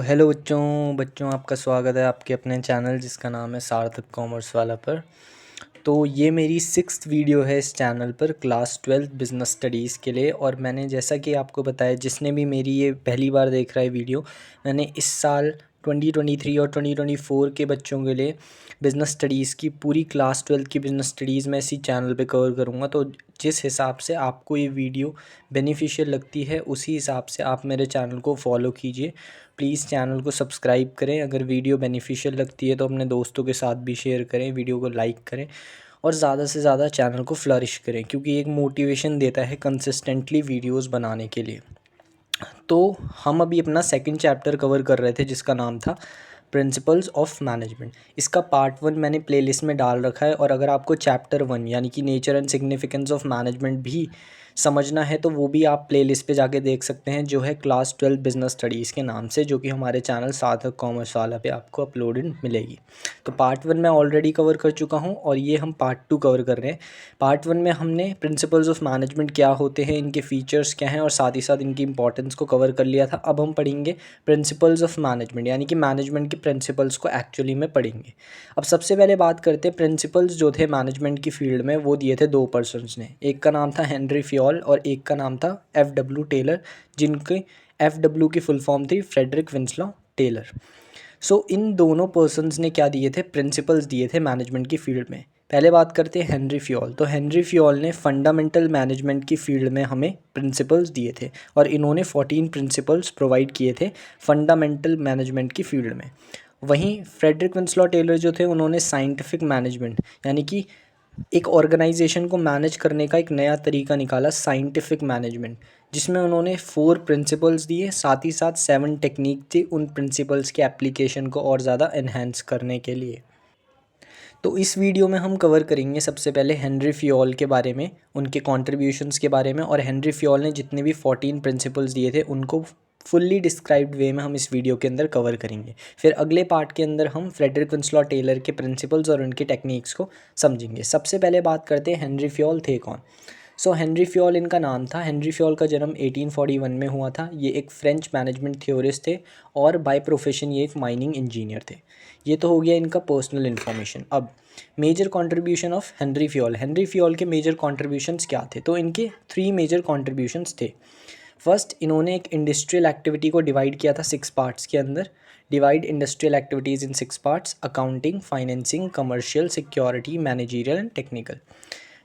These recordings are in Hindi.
हेलो बच्चों बच्चों आपका स्वागत है आपके अपने चैनल जिसका नाम है सार्थक कॉमर्स वाला पर। तो ये मेरी 6th वीडियो है इस चैनल पर क्लास 12 बिज़नेस स्टडीज़ के लिए। और मैंने जैसा कि आपको बताया, जिसने भी मेरी ये पहली बार देख रहा है वीडियो, मैंने इस साल 2023 और 2024 के बच्चों के लिए बिज़नेस स्टडीज़ की पूरी क्लास 12 की बिज़नेस स्टडीज़ मैं इसी चैनल पे कवर करूँगा। तो जिस हिसाब से आपको ये वीडियो बेनिफिशियल लगती है उसी हिसाब से आप मेरे चैनल को फॉलो कीजिए। प्लीज़ चैनल को सब्सक्राइब करें। अगर वीडियो बेनिफिशियल लगती है तो अपने दोस्तों के साथ भी शेयर करें, वीडियो को लाइक करें और ज़्यादा से ज़्यादा चैनल को फ्लरिश करें, क्योंकि एक मोटिवेशन देता है कंसिस्टेंटली वीडियोस बनाने के लिए। तो हम अभी अपना सेकंड चैप्टर कवर कर रहे थे जिसका नाम था प्रिंसिपल्स ऑफ मैनेजमेंट। इसका पार्ट 1 मैंने प्लेलिस्ट में डाल रखा है, और अगर आपको चैप्टर 1 यानी कि nature and significance of management भी समझना है तो वो भी आप प्लेलिस्ट पे जाके देख सकते हैं, जो है क्लास 12 बिजनेस स्टडीज़ के नाम से, जो कि हमारे चैनल सार्थक कॉमर्स वाला पे आपको अपलोडेड मिलेगी। तो पार्ट 1 मैं ऑलरेडी कवर कर चुका हूँ और ये हम पार्ट 2 कवर कर रहे हैं। पार्ट 1 में हमने प्रिंसिपल्स ऑफ मैनेजमेंट क्या होते हैं, इनके फीचर्स क्या हैं और साथ ही साथ इनकी इंपॉर्टेंस को कवर कर लिया था। अब हम पढ़ेंगे प्रिंसिपल्स ऑफ मैनेजमेंट, यानी कि मैनेजमेंट के प्रिंसिपल्स को एक्चुअली में पढ़ेंगे। अब सबसे पहले बात करते हैं, प्रिंसिपल्स जो थे मैनेजमेंट की फील्ड में वो दिए थे दो पर्सन्स ने। एक का नाम था हेनरी फ्योल और एक का नाम था F.W. टेलर, जिनके F.W. की फुल फॉर्म थी फ्रेडरिक विंसलॉ टेलर। सो इन दोनों पर्सन्स ने क्या दिए थे, प्रिंसिपल्स दिए थे मैनेजमेंट की फील्ड में। पहले बात करते हैं हेनरी फ्योल। तो हेनरी फ्योल ने फंडामेंटल मैनेजमेंट की फील्ड में हमें प्रिंसिपल्स दिए थे, और इन्होंने 14 प्रिंसिपल्स प्रोवाइड किए थे फंडामेंटल मैनेजमेंट की फील्ड में। वहीं फ्रेडरिक विंसलॉ टेलर जो थे, उन्होंने साइंटिफिक मैनेजमेंट यानी कि एक ऑर्गेनाइजेशन को मैनेज करने का एक नया तरीका निकाला, साइंटिफिक मैनेजमेंट, जिसमें उन्होंने 4 प्रिंसिपल्स दिए, साथ ही साथ 7 टेक्निक थी उन प्रिंसिपल्स के एप्लीकेशन को और ज़्यादा एनहेंस करने के लिए। तो इस वीडियो में हम कवर करेंगे सबसे पहले हेनरी फ्योल के बारे में, उनके कॉन्ट्रीब्यूशंस के बारे में, और हेनरी फ्योल ने जितने भी 14 प्रिंसिपल्स दिए थे उनको फुल्ली डिस्क्राइब्ड वे में हम इस वीडियो के अंदर कवर करेंगे। फिर अगले पार्ट के अंदर हम फ्रेडरिक विंसलॉ टेलर के प्रिंसिपल्स और उनके टेक्निक्स को समझेंगे। सबसे पहले बात करते हैं हेनरी फ्योल थे कौन। हेनरी फ्योल इनका नाम था। हेनरी फ्योल का जन्म 1841 में हुआ था। ये एक फ्रेंच मैनेजमेंट थ्योरिस्ट थे और बाय प्रोफेशन ये एक माइनिंग इंजीनियर थे। ये तो हो गया इनका पर्सनल इन्फॉर्मेशन। अब major contribution of Henri Fayol. Henri Fayol के मेजर कंट्रीब्यूशंस क्या थे, तो इनके 3 मेजर कंट्रीब्यूशंस थे। फर्स्ट, इन्होंने एक इंडस्ट्रियल एक्टिविटी को डिवाइड किया था 6 पार्ट्स के अंदर। Divide industrial activities in 6 parts: accounting, financing, commercial, security, managerial and technical.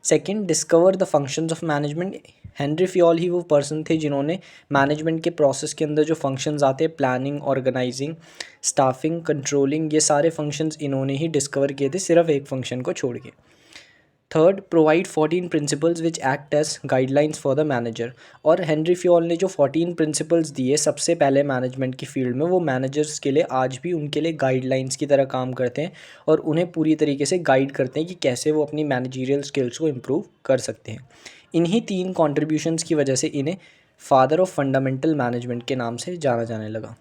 Second, discover the functions of management. Henri Fayol ही वो पर्सन थे जिन्होंने मैनेजमेंट के प्रोसेस के अंदर जो फंक्शंस आते हैं, प्लानिंग, ऑर्गेनाइजिंग, स्टाफिंग, कंट्रोलिंग, ये सारे फंक्शंस इन्होंने ही डिस्कवर किए थे, सिर्फ एक फंक्शन को छोड़ के। Third, provide 14 principles which act as guidelines for the manager. और हेनरी फ्योल ने जो 14 प्रिंसिपल्स दिए सबसे पहले मैनेजमेंट की फील्ड में, वो मैनेजर्स के लिए आज भी उनके लिए गाइडलाइंस की तरह काम करते हैं और उन्हें पूरी तरीके से गाइड करते हैं कि कैसे वो अपनी मैनेजरियल स्किल्स को इम्प्रूव कर सकते हैं। इन्हीं 3 कॉन्ट्रीब्यूशंस की वजह से इन्हें फादर ऑफ फंडामेंटल मैनेजमेंट के नाम से जाना जाने लगा।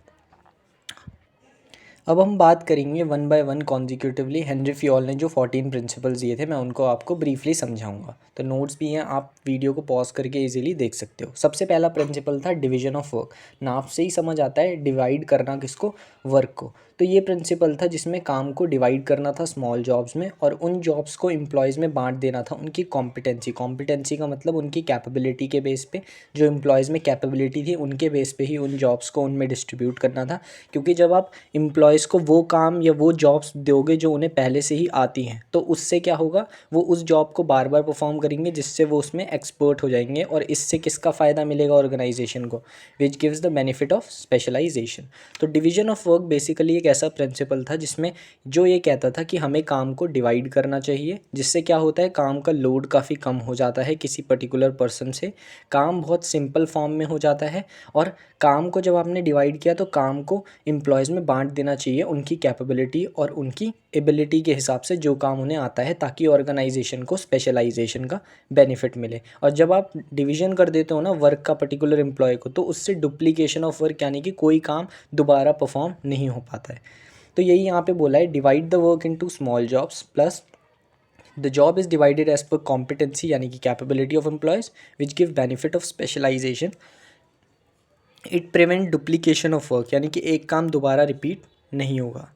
अब हम बात करेंगे one by one consecutively. Henry Fayol ने जो 14 प्रिंसिपल्स दिए थे मैं उनको आपको ब्रीफली समझाऊंगा। तो नोट्स भी हैं, आप वीडियो को पॉज करके इजीली देख सकते हो। सबसे पहला प्रिंसिपल था डिवीजन ऑफ वर्क। नाम से ही समझ आता है डिवाइड करना किसको, वर्क को। तो ये प्रिंसिपल था जिसमें काम को डिवाइड करना था स्मॉल जॉब्स में, और उन जॉब्स को एम्प्लॉयज़ में बांट देना था उनकी कॉम्पिटेंसी का मतलब उनकी कैपेबिलिटी के बेस पे। जो एम्प्लॉयज़ में कैपेबिलिटी थी उनके बेस पे ही उन जॉब्स को उनमें डिस्ट्रीब्यूट करना था, क्योंकि जब आप एम्प्लॉयज़ को वो काम या वो जॉब्स दोगे जो उन्हें पहले से ही आती हैं, तो उससे क्या होगा, वो उस जॉब को बार बार परफॉर्म करेंगे, जिससे वो उसमें एक्सपर्ट हो जाएंगे। और इससे किसका फ़ायदा मिलेगा, ऑर्गेनाइजेशन को, which gives the benefit of specialisation. तो डिवीजन ऑफ वर्क बेसिकली एक ऐसा प्रिंसिपल था जिसमें जो ये कहता था कि हमें काम को डिवाइड करना चाहिए, जिससे क्या होता है, काम का लोड काफ़ी कम हो जाता है किसी पर्टिकुलर पर्सन से, काम बहुत सिंपल फॉर्म में हो जाता है। और काम को जब आपने डिवाइड किया तो काम को एम्प्लॉयज़ में बांट देना चाहिए उनकी कैपेबिलिटी और उनकी एबिलिटी के हिसाब से, जो काम उन्हें आता है, ताकि ऑर्गेनाइजेशन को स्पेशलाइजेशन का बेनिफिट मिले। और जब आप डिवीजन कर देते हो ना वर्क का पर्टिकुलर एम्प्लॉय को, तो उससे डुप्लीकेशन ऑफ वर्क यानी कि कोई काम दोबारा परफॉर्म नहीं हो पाता है। तो यही यहाँ पे बोला है, divide the work into small jobs plus the job is divided as per competency यानी कि capability of employees which give benefit of specialisation it prevent duplication of work, यानी कि एक काम दोबारा रिपीट नहीं होगा।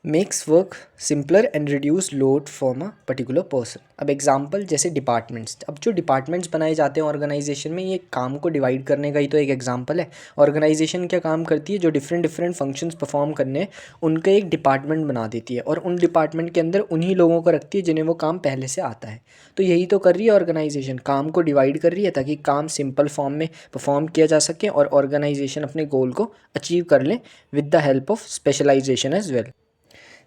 Makes work simpler and reduce load from a particular person. अब एग्जांपल जैसे डिपार्टमेंट्स, अब जो डिपार्टमेंट्स बनाए जाते हैं ऑर्गेनाइजेशन में, ये काम को डिवाइड करने का ही तो एक एग्जांपल है। ऑर्गेनाइजेशन क्या काम करती है, जो डिफरेंट डिफरेंट फंक्शंस परफॉर्म करने हैं उनका एक डिपार्टमेंट बना देती है और उन डिपार्टमेंट के अंदर उन्हीं लोगों को रखती है जिन्हें वो काम पहले से आता है। तो यही तो कर रही है ऑर्गेनाइजेशन, काम को डिवाइड कर रही है ताकि काम सिंपल फॉर्म में परफॉर्म किया जा सके और ऑर्गेनाइजेशन अपने गोल को अचीव कर लें with the help of specialization as well.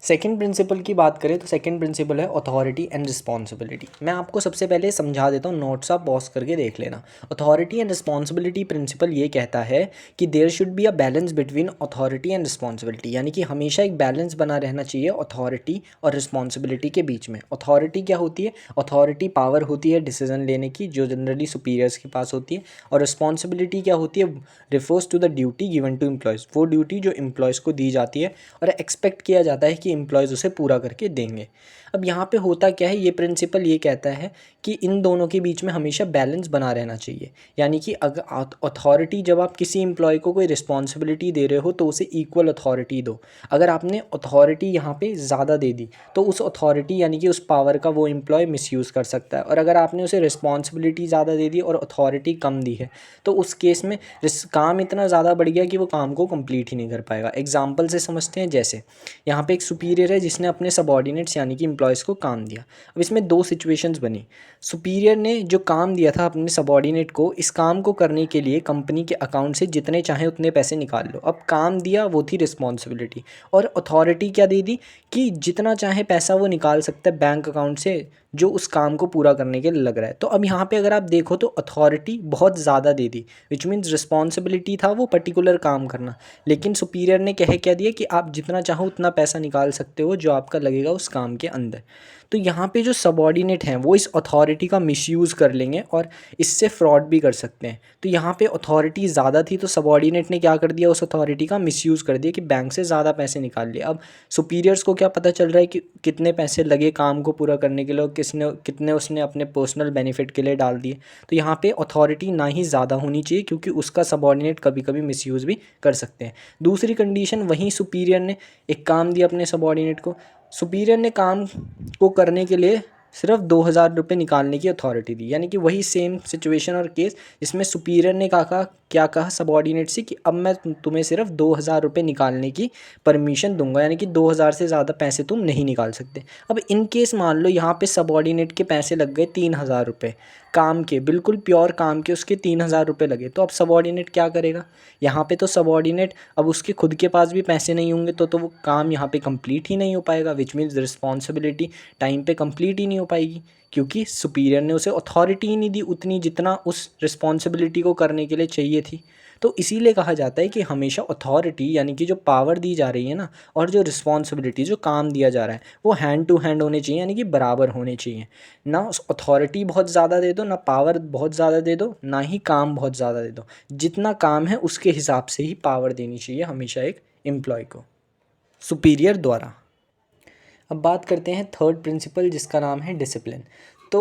Second principle की बात करें तो सेकंड प्रिंसिपल है अथॉरिटी एंड रिस्पॉन्सिबिलिटी। मैं आपको सबसे पहले समझा देता हूँ, नोट्स आप पॉज करके देख लेना। अथॉरिटी एंड रिस्पॉन्सिबिलिटी प्रिंसिपल ये कहता है कि there should be a balance between authority and responsibility, यानी कि हमेशा एक बैलेंस बना रहना चाहिए अथॉरिटी और रिस्पॉन्सिबिलिटी के बीच में। अथॉरिटी क्या होती है, अथॉरिटी पावर होती है डिसीजन लेने की जो जनरली सुपीरियर्स के पास होती है, और रिस्पॉन्सिबिलिटी क्या होती है, refers to the duty given to employees, वो ड्यूटी जो एम्प्लॉयज़ को दी जाती है और एक्सपेक्ट किया जाता है कि एम्प्लॉयज़ उसे पूरा करके देंगे। अब यहाँ पे होता क्या है, ये प्रिंसिपल ये कहता है कि इन दोनों के बीच में हमेशा बैलेंस बना रहना चाहिए। यानी कि अगर अथॉरिटी, जब आप किसी एम्प्लॉय को कोई रिस्पॉन्सिबिलिटी दे रहे हो तो उसे इक्वल अथॉरिटी दो। अगर आपने अथॉरिटी यहाँ पे ज़्यादा दे दी तो उस अथॉरिटी यानी कि उस पावर का वो एम्प्लॉय मिसयूज़ कर सकता है, और अगर आपने उसे रिस्पॉन्सिबिलिटी ज़्यादा दे दी और अथॉरिटी कम दी है तो उस केस में काम इतना ज़्यादा बढ़ गया कि वो काम को कंप्लीट ही नहीं कर पाएगा। एग्जाम्पल से समझते हैं, जैसे यहाँ पे एक सुपीरियर है जिसने अपने सबऑर्डिनेट्स यानी कि एम्प्लॉयज़ को काम दिया। अब इसमें दो सिचुएशंस बनी। सुपीरियर ने जो काम दिया था अपने सबऑर्डिनेट को, इस काम को करने के लिए कंपनी के अकाउंट से जितने चाहे उतने पैसे निकाल लो। अब काम दिया वो थी रिस्पॉन्सिबिलिटी, और अथॉरिटी क्या दे दी कि जितना चाहे पैसा वो निकाल सकता है बैंक अकाउंट से जो उस काम को पूरा करने के लिए लग रहा है। तो अब यहाँ पे अगर आप देखो तो अथॉरिटी बहुत ज़्यादा दे दी, विच मीन्स रिस्पॉन्सिबिलिटी था वो पर्टिकुलर काम करना, लेकिन सुपीरियर ने कह क्या दिया कि आप जितना चाहो उतना पैसा निकाल सकते हो जो आपका लगेगा उस काम के अंदर। तो यहाँ पे जो सबऑर्डिनेट हैं वो इस अथॉरिटी का मिसयूज़ कर लेंगे और इससे फ्रॉड भी कर सकते हैं। तो यहाँ पे अथॉरिटी ज़्यादा थी तो सबऑर्डिनेट ने क्या कर दिया, उस अथॉरिटी का मिसयूज़ कर दिया कि बैंक से ज़्यादा पैसे निकाल लिए। अब सुपीरियर्स को क्या पता चल रहा है कि कितने पैसे लगे काम को पूरा करने के लिए और कितने उसने अपने पर्सनल बेनिफिट के लिए डाल दिए। तो यहाँ पे अथॉरिटी ना ही ज़्यादा होनी चाहिए क्योंकि उसका सबऑर्डिनेट कभी कभी मिसयूज़ भी कर सकते हैं। दूसरी कंडीशन, वहीं सुपीरियर ने एक काम दिया अपने सबऑर्डिनेट को, सुपीरियर ने काम को करने के लिए सिर्फ 2,000 रुपये निकालने की अथॉरिटी दी, यानी कि वही सेम सिचुएशन और केस जिसमें सुपीरियर ने क्या कहा सबऑर्डिनेट से कि अब मैं तुम्हें सिर्फ 2,000 रुपये निकालने की परमिशन दूंगा, यानी कि 2,000 से ज़्यादा पैसे तुम नहीं निकाल सकते। अब इन केस मान लो यहाँ पे सबऑर्डिनेट के पैसे लग गए 3,000 रुपये काम के, बिल्कुल प्योर काम के उसके 3,000 रुपये लगे, तो अब सबऑर्डिनेट क्या करेगा, यहाँ पे तो सबऑर्डिनेट अब उसके खुद के पास भी पैसे नहीं होंगे तो वो काम यहाँ पे कंप्लीट ही नहीं हो पाएगा, विच मीन्स रिस्पॉन्सिबिलिटी टाइम पे कंप्लीट ही नहीं हो पाएगी क्योंकि सुपीरियर ने उसे अथॉरिटी ही नहीं दी उतनी जितना उस रिस्पॉन्सिबिलिटी को करने के लिए चाहिए थी। तो इसीलिए कहा जाता है कि हमेशा अथॉरिटी यानी कि जो पावर दी जा रही है ना, और जो रिस्पॉन्सिबिलिटी जो काम दिया जा रहा है वो हैंड टू हैंड होने चाहिए, यानी कि बराबर होने चाहिए। ना अथॉरिटी बहुत ज़्यादा दे दो, ना पावर बहुत ज़्यादा दे दो, ना ही काम बहुत ज़्यादा दे दो। जितना काम है उसके हिसाब से ही पावर देनी चाहिए हमेशा एक एम्प्लॉय को सुपीरियर द्वारा। अब बात करते हैं थर्ड प्रिंसिपल जिसका नाम है डिसिप्लिन। तो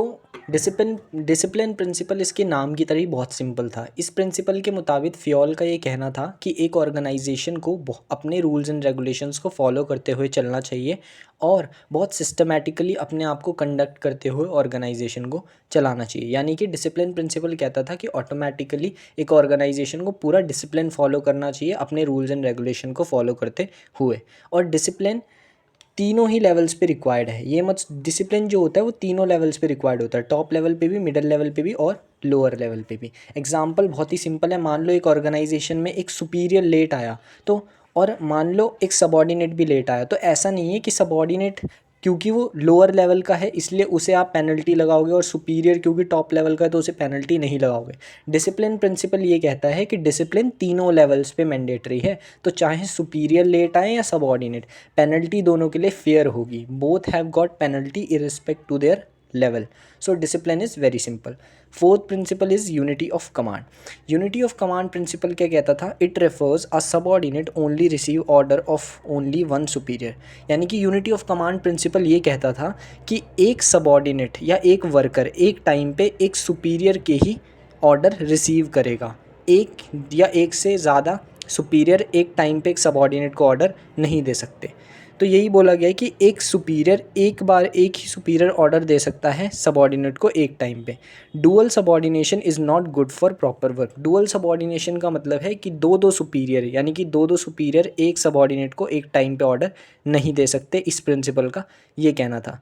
डिसिप्लिन प्रिंसिपल इसके नाम की तरह ही बहुत सिंपल था। इस प्रिंसिपल के मुताबिक फ्योल का ये कहना था कि एक ऑर्गेनाइजेशन को अपने रूल्स एंड रेगुलेशंस को फॉलो करते हुए चलना चाहिए और बहुत सिस्टमेटिकली अपने आप को कंडक्ट करते हुए ऑर्गेनाइजेशन को चलाना चाहिए। यानी कि डिसिप्लिन प्रिंसिपल कहता था कि ऑटोमेटिकली एक ऑर्गेनाइजेशन को पूरा डिसिप्लिन फॉलो करना चाहिए अपने रूल्स एंड रेगुलेशन को फॉलो करते हुए, और डिसिप्लिन तीनों ही लेवल्स पे रिक्वायर्ड है। ये मत डिसिप्लिन जो होता है वो तीनों लेवल्स पे रिक्वायर्ड होता है, टॉप लेवल पे भी, मिडिल लेवल पे भी और लोअर लेवल पे भी। एग्जांपल बहुत ही सिंपल है, मान लो एक ऑर्गेनाइजेशन में एक सुपीरियर लेट आया तो, और मान लो एक सबऑर्डिनेट भी लेट आया, तो ऐसा नहीं है कि सबऑर्डिनेट क्योंकि वो लोअर लेवल का है इसलिए उसे आप पेनल्टी लगाओगे और सुपीरियर क्योंकि टॉप लेवल का है तो उसे पेनल्टी नहीं लगाओगे। डिसिप्लिन प्रिंसिपल ये कहता है कि डिसिप्लिन तीनों लेवल्स पे मैंडेटरी है, तो चाहे सुपीरियर लेट आए या सबऑर्डिनेट, पेनल्टी दोनों के लिए फेयर होगी। Both have got penalty irrespective to their level. So discipline is very simple. Fourth principle is unity of command. Unity of command principle क्या कहता था, it refers a subordinate only receive order of only one superior. यानी कि unity of command principle ये कहता था कि एक subordinate या एक वर्कर एक टाइम पे एक superior के ही ऑर्डर रिसीव करेगा, एक या एक से ज़्यादा सुपीरियर एक टाइम पे एक सबॉर्डिनेट को ऑर्डर नहीं दे सकते। तो यही बोला गया है कि एक सुपीरियर एक बार एक ही सुपीरियर ऑर्डर दे सकता है सबॉर्डिनेट को एक टाइम पे। Dual subordination is not good for proper work. Dual subordination का मतलब है कि दो दो सुपीरियर यानी कि दो दो सुपीरियर एक सबॉर्डिनेट को एक टाइम पे ऑर्डर नहीं दे सकते, इस प्रिंसिपल का ये कहना था।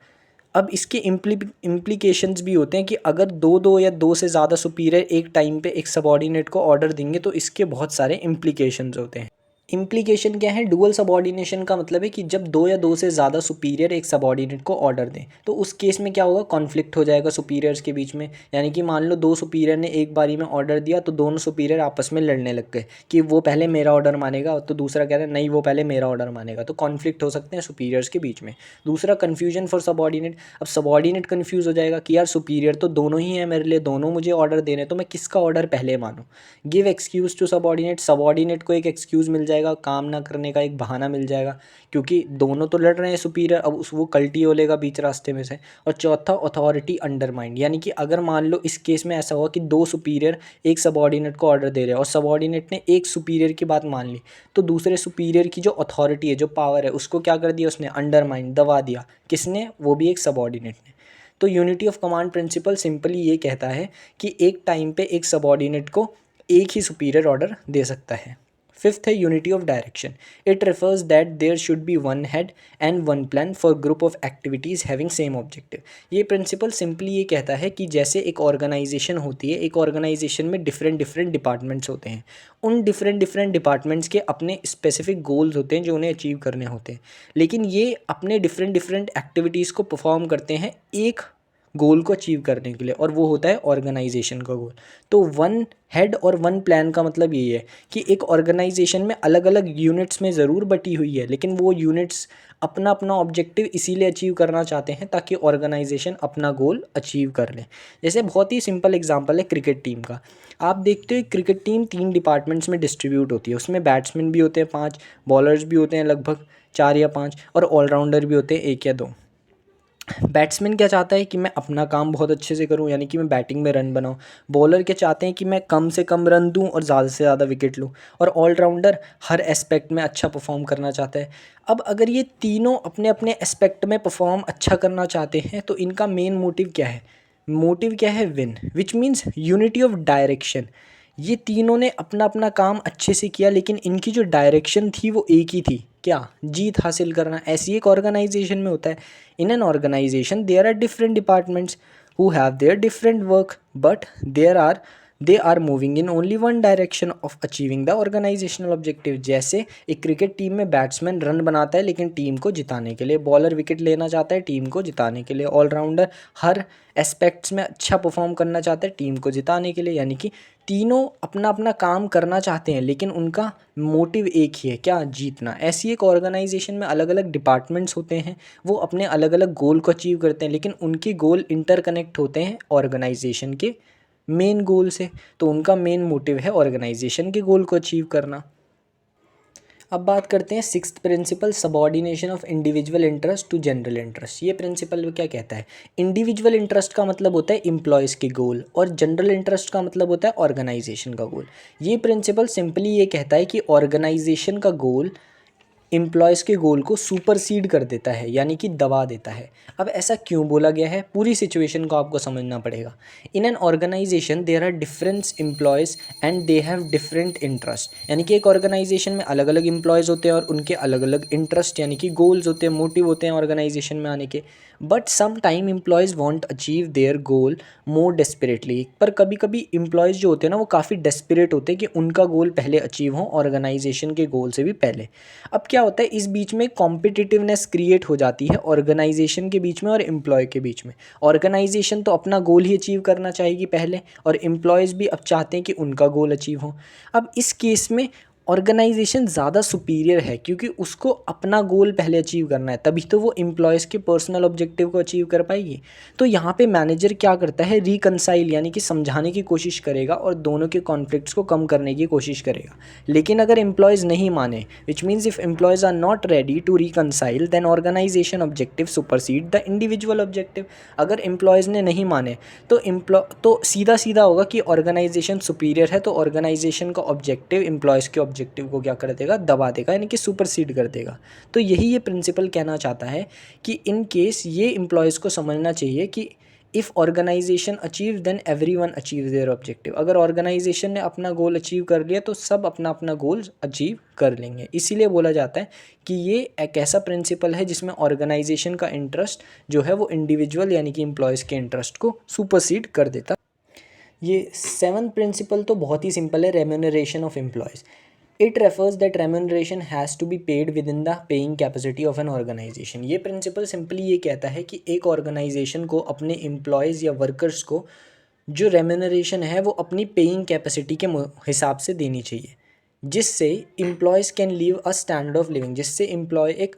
अब इसके इम्प्लीकेशंस भी होते हैं कि अगर दो दो या दो से ज़्यादा सुपीरियर एक टाइम पे एक सबॉर्डिनेट को ऑर्डर देंगे तो इसके बहुत सारे इम्प्लीकेशंस होते हैं। इम्प्लीकेशन क्या है? डुअल सबॉर्डिनेशन का मतलब है कि जब दो या दो से ज़्यादा सुपीरियर एक सबॉर्डिनेट को ऑर्डर दें तो उस केस में क्या होगा, कॉन्फ्लिक्ट हो जाएगा सुपीरियर्स के बीच में। यानी कि मान लो दो सुपीरियर ने एक बारी में ऑर्डर दिया तो दोनों सुपीरियर आपस में लड़ने लग गए कि वो पहले मेरा ऑर्डर मानेगा, तो दूसरा कह रहा है नहीं वो पहले मेरा ऑर्डर मानेगा, तो कॉन्फ्लिक्ट हो सकते हैं सुपीरियर्स के बीच में। दूसरा, कन्फ्यूजन फॉर सबॉर्डिनेट। अब सबॉर्डिनेट कन्फ्यूज़ हो जाएगा कि यार सुपीरियर तो दोनों ही हैं मेरे लिए, दोनों मुझे ऑर्डर दे रहे हैं, तो मैं किसका ऑर्डर पहले मानूँ। Give excuse to subordinate. Subordinate को एक एक्सक्यूज़ मिल जाएगा, काम ना करने का एक बहाना मिल जाएगा, क्योंकि दोनों तो लड़ रहे हैं सुपीरियर, अब उस वो कल्टी हो लेगा बीच रास्ते में से। और चौथा, अथॉरिटी अंडरमाइंड। यानी कि अगर मान लो इस केस में ऐसा हुआ कि दो सुपीरियर एक सबॉर्डिनेट को ऑर्डर दे रहे हैं और सबॉर्डिनेट ने एक सुपीरियर की बात मान ली, तो दूसरे सुपीरियर की जो अथॉरिटी है, जो पावर है, उसको क्या कर दिया उसने, अंडरमाइंड, दबा दिया। किसने? वो भी एक सबॉर्डिनेट ने। तो unity of command principle simply ये कहता है कि एक टाइम पे एक सबॉर्डिनेट को एक ही सुपीरियर ऑर्डर दे सकता है। फिफ्थ है unity of direction. It refers that there should be one head and one plan for group of activities having same objective. ये प्रिंसिपल सिंपली ये कहता है कि जैसे एक ऑर्गेनाइजेशन होती है, एक ऑर्गेनाइजेशन में डिफरेंट डिफरेंट डिपार्टमेंट्स होते हैं। उन डिफरेंट डिफरेंट डिपार्टमेंट्स के अपने स्पेसिफिक गोल्स होते हैं जो उन्हें अचीव करने होते हैं, लेकिन ये अपने डिफरेंट डिफरेंट एक्टिविटीज़ को परफॉर्म करते हैं एक गोल को अचीव करने के लिए, और वो होता है ऑर्गेनाइजेशन का गोल। तो वन हेड और वन प्लान का मतलब यही है कि एक ऑर्गेनाइजेशन में अलग अलग यूनिट्स में ज़रूर बटी हुई है, लेकिन वो यूनिट्स अपना अपना ऑब्जेक्टिव इसीलिए अचीव करना चाहते हैं ताकि ऑर्गेनाइजेशन अपना गोल अचीव कर ले। जैसे बहुत ही सिंपल एग्जांपल है क्रिकेट टीम का। आप देखते हो क्रिकेट टीम 3 डिपार्टमेंट्स में डिस्ट्रीब्यूट होती है। उसमें बैट्समैन भी होते हैं 5, बॉलर्स भी होते हैं लगभग 4 या 5, और ऑलराउंडर भी होते हैं 1 या 2। बैट्समैन क्या चाहता है कि मैं अपना काम बहुत अच्छे से करूं, यानी कि मैं बैटिंग में रन बनाऊं। बॉलर क्या चाहते हैं कि मैं कम से कम रन दूं और ज़्यादा से ज़्यादा विकेट लूं। और ऑलराउंडर हर एस्पेक्ट में अच्छा परफॉर्म करना चाहता है। अब अगर ये तीनों अपने अपने एस्पेक्ट में परफॉर्म अच्छा करना चाहते हैं तो इनका मेन मोटिव क्या है? मोटिव क्या है? Win, which means unity of direction. ये तीनों ने अपना अपना काम अच्छे से किया, लेकिन इनकी जो डायरेक्शन थी वो एक ही थी, क्या? जीत हासिल करना। ऐसी एक ऑर्गेनाइजेशन में होता है। In an organization there are different departments who have their different work, but they are moving in only one direction of achieving the organizational objective. जैसे एक क्रिकेट टीम में बैट्समैन रन बनाता है लेकिन टीम को जिताने के लिए, बॉलर विकेट लेना चाहता है टीम को जिताने के लिए, ऑलराउंडर हर एस्पेक्ट्स में अच्छा परफॉर्म करना चाहता है टीम को जिताने के लिए। यानी कि तीनों अपना अपना काम करना चाहते हैं लेकिन उनका मोटिव एक ही है, क्या? जीतना। ऐसी एक ऑर्गेनाइजेशन में अलग अलग डिपार्टमेंट्स होते हैं, वो अपने अलग अलग गोल को अचीव करते हैं, लेकिन उनके गोल इंटरकनेक्ट होते हैं ऑर्गेनाइजेशन के मेन गोल से। तो उनका मेन मोटिव है ऑर्गेनाइजेशन के गोल को अचीव करना। अब बात करते हैं sixth principle, subordination of individual interest to general interest. ये प्रिंसिपल क्या कहता है? इंडिविजुअल इंटरेस्ट का मतलब होता है एम्प्लॉयज़ के गोल, और जनरल इंटरेस्ट का मतलब होता है ऑर्गेनाइजेशन का गोल। ये प्रिंसिपल सिंपली ये कहता है कि ऑर्गेनाइजेशन का गोल एम्प्लॉयज़ के गोल को सुपरसीड कर देता है, यानी कि दबा देता है। अब ऐसा क्यों बोला गया है? पूरी सिचुएशन को आपको समझना पड़ेगा। In an organization there are different employees and they have different interest. यानी कि एक ऑर्गेनाइजेशन में अलग अलग एम्प्लॉयज़ होते हैं और उनके अलग अलग इंटरेस्ट यानी कि गोल्स होते हैं, मोटिव होते हैं ऑर्गेनाइजेशन में आने के। But some time employees want achieve their goal more desperately. पर कभी कभी एम्प्लॉयज़ जो होते हैं ना वो काफ़ी डेस्परेट होते हैं कि उनका गोल पहले अचीव हो ऑर्गेनाइजेशन के गोल से भी पहले। अब क्या होता है, इस बीच में कॉम्पिटिटिवनेस क्रिएट हो जाती है ऑर्गेनाइजेशन के बीच में और एम्प्लॉय के बीच में। ऑर्गेनाइजेशन तो अपना गोल ही अचीव करना चाहेगी पहले, और एम्प्लॉयज़ भी अब चाहते हैं कि उनका गोल अचीव हो। अब इस केस में ऑर्गेनाइजेशन ज़्यादा सुपीरियर है क्योंकि उसको अपना गोल पहले अचीव करना है, तभी तो वो एम्प्लॉयज़ के पर्सनल ऑब्जेक्टिव को अचीव कर पाएगी। तो यहाँ पे मैनेजर क्या करता है, रिकंसाइल यानी कि समझाने की कोशिश करेगा और दोनों के कॉन्फ्लिक्ट्स को कम करने की कोशिश करेगा। लेकिन अगर एम्प्लॉयज़ नहीं माने, which means if employees are not ready to reconcile, then organization objective supersede the individual objective. अगर एम्प्लॉयज़ ने नहीं माने तो सीधा सीधा होगा कि ऑर्गेनाइजेशन सुपीरियर है, तो ऑर्गेनाइजेशन का ऑब्जेक्टिव एम्प्लॉयज़ के ऑब्जेक्टिव को क्या कर देगा, दबा देगा, यानी कि सुपरसीड कर देगा। तो यही ये प्रिंसिपल कहना चाहता है कि इन केस ये एम्प्लॉयज़ को समझना चाहिए कि if organization achieve then everyone achieve their objective. अगर ऑर्गेनाइजेशन ने अपना गोल अचीव कर लिया तो सब अपना अपना गोल अचीव कर लेंगे। इसीलिए बोला जाता है कि ये एक ऐसा प्रिंसिपल है जिसमें ऑर्गेनाइजेशन का इंटरेस्ट जो है वो इंडिविजुअल यानी कि एम्प्लॉयज़ के इंटरेस्ट को सुपरसीड कर देता। ये 7th प्रिंसिपल तो बहुत ही सिंपल है, remuneration of employees. It refers that remuneration has to be paid with in the paying capacity of an organization. ये प्रिंसिपल सिंपली ये कहता है कि एक ऑर्गेनाइजेशन को अपने एम्प्लॉयज़ या वर्कर्स को जो रेम्यूनरेशन है वो अपनी पेइंग कैपेसिटी के हिसाब से देनी चाहिए, जिससे employees can leave a standard of living, जिससे एम्प्लॉय एक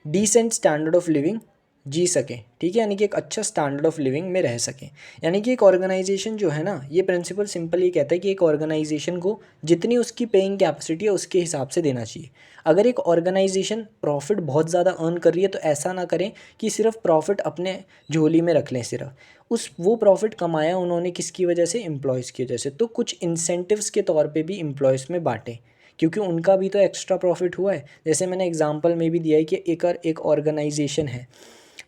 डिसेंट स्टैंडर्ड ऑफ लिविंग जी सकें, ठीक है, यानी कि एक अच्छा स्टैंडर्ड ऑफ लिविंग में रह सकें। यानी कि एक ऑर्गेनाइजेशन जो है ना, ये प्रिंसिपल सिंपल ये कहता है कि एक ऑर्गेनाइजेशन को जितनी उसकी पेइंग कैपेसिटी है उसके हिसाब से देना चाहिए। अगर एक ऑर्गेनाइजेशन प्रॉफिट बहुत ज़्यादा अर्न कर रही है तो ऐसा ना करें कि सिर्फ प्रॉफिट अपने झोली में रख लें, सिर्फ वो प्रॉफिट कमाया उन्होंने किसकी वजह से, एम्प्लॉयज़ की वजह से। तो कुछ इंसेंटिव्स के तौर पे भी एम्प्लॉयज़ में बांटें, क्योंकि उनका भी तो एक्स्ट्रा प्रॉफिट हुआ है। जैसे मैंने एग्जांपल में भी दिया है कि एक ऑर्गेनाइजेशन है,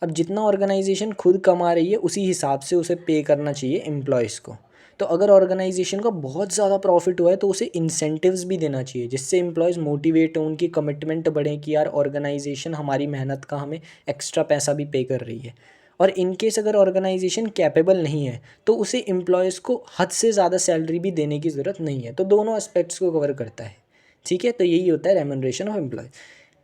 अब जितना ऑर्गेनाइजेशन खुद कमा रही है उसी हिसाब से उसे पे करना चाहिए एम्प्लॉयज़ को। तो अगर ऑर्गेनाइजेशन का बहुत ज़्यादा प्रॉफिट हुआ है तो उसे इंसेंटिव्स भी देना चाहिए, जिससे एम्प्लॉयज़ मोटिवेट हो, उनकी कमिटमेंट बढ़े कि यार ऑर्गेनाइजेशन हमारी मेहनत का हमें एक्स्ट्रा पैसा भी पे कर रही है। और इन केस अगर ऑर्गेनाइजेशन कैपेबल नहीं है तो उसे एम्प्लॉयज़ को हद से ज़्यादा सैलरी भी देने की ज़रूरत नहीं है। तो दोनों एस्पेक्ट्स को कवर करता है, ठीक है। तो यही होता है remuneration of employees.